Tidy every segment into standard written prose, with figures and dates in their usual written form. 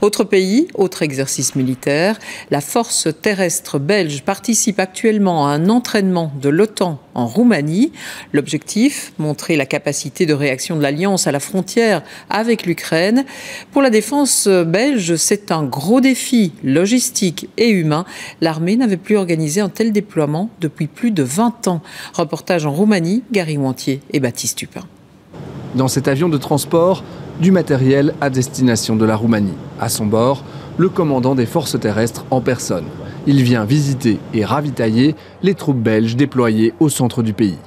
Autre pays, autre exercice militaire, la force terrestre belge participe actuellement à un entraînement de l'OTAN en Roumanie. L'objectif, montrer la capacité de réaction de l'Alliance à la frontière avec l'Ukraine. Pour la défense belge, c'est un gros défi logistique et humain. L'armée n'avait plus organisé un tel déploiement depuis plus de 20 ans. Reportage en Roumanie, Gary Wantier et Baptiste Tupin. Dans cet avion de transport, du matériel à destination de la Roumanie. À son bord, le commandant des forces terrestres en personne. Il vient visiter et ravitailler les troupes belges déployées au centre du pays.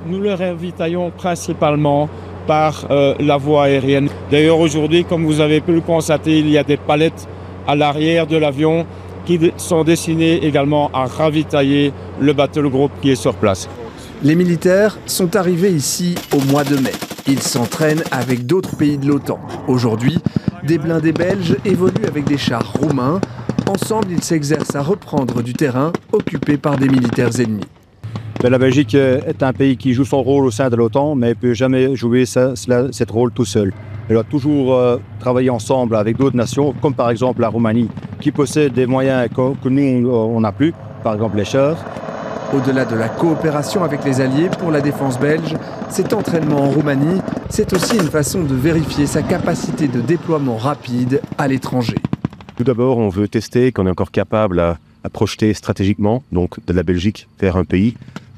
Nous le ravitaillons principalement par la voie aérienne. D'ailleurs aujourd'hui, comme vous avez pu le constater, il y a des palettes à l'arrière de l'avion qui sont destinées également à ravitailler le battle group qui est sur place. Les militaires sont arrivés ici au mois de mai. Ils s'entraînent avec d'autres pays de l'OTAN. Aujourd'hui, des blindés belges évoluent avec des chars roumains. Ensemble, ils s'exercent à reprendre du terrain occupé par des militaires ennemis. La Belgique est un pays qui joue son rôle au sein de l'OTAN, mais ne peut jamais jouer ce rôle tout seul. Elle doit toujours travailler ensemble avec d'autres nations, comme par exemple la Roumanie, qui possède des moyens que nous, on n'a plus, par exemple les chars. Au-delà de la coopération avec les alliés pour la défense belge, cet entraînement en Roumanie, c'est aussi une façon de vérifier sa capacité de déploiement rapide à l'étranger. Tout d'abord, on veut tester qu'on est encore capable à projeter stratégiquement, donc de la Belgique vers un pays,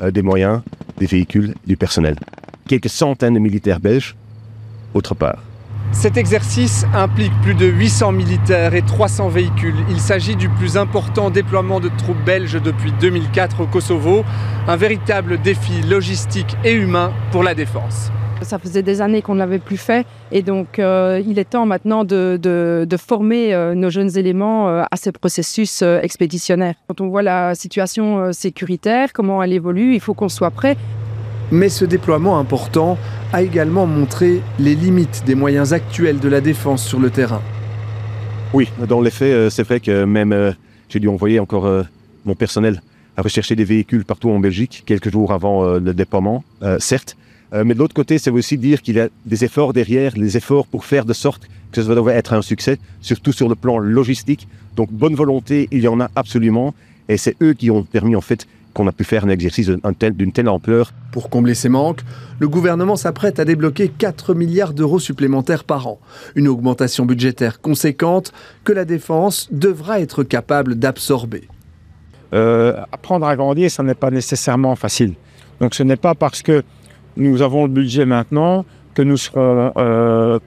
des moyens, des véhicules, du personnel. Quelques centaines de militaires belges, autre part. Cet exercice implique plus de 800 militaires et 300 véhicules. Il s'agit du plus important déploiement de troupes belges depuis 2004 au Kosovo. Un véritable défi logistique et humain pour la défense. Ça faisait des années qu'on ne l'avait plus fait et donc il est temps maintenant de former nos jeunes éléments à ce processus expéditionnaire. Quand on voit la situation sécuritaire, comment elle évolue, il faut qu'on soit prêt. Mais ce déploiement important a également montré les limites des moyens actuels de la défense sur le terrain. Oui, dans les faits, c'est vrai que même j'ai dû envoyer encore mon personnel à rechercher des véhicules partout en Belgique, quelques jours avant le déploiement, certes. Mais de l'autre côté, ça veut aussi dire qu'il y a des efforts derrière, les efforts pour faire de sorte que ça doit être un succès, surtout sur le plan logistique. Donc bonne volonté, il y en a absolument. Et c'est eux qui ont permis en fait qu'on a pu faire un exercice d'une telle ampleur. Pour combler ces manques, le gouvernement s'apprête à débloquer 4 milliards d'euros supplémentaires par an. Une augmentation budgétaire conséquente que la défense devra être capable d'absorber. Apprendre à grandir, ça n'est pas nécessairement facile. Donc ce n'est pas parce que nous avons le budget maintenant que nous serons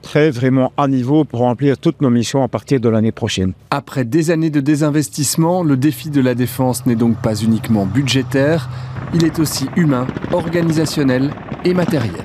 prêts vraiment à niveau pour remplir toutes nos missions à partir de l'année prochaine. Après des années de désinvestissement, le défi de la défense n'est donc pas uniquement budgétaire, il est aussi humain, organisationnel et matériel.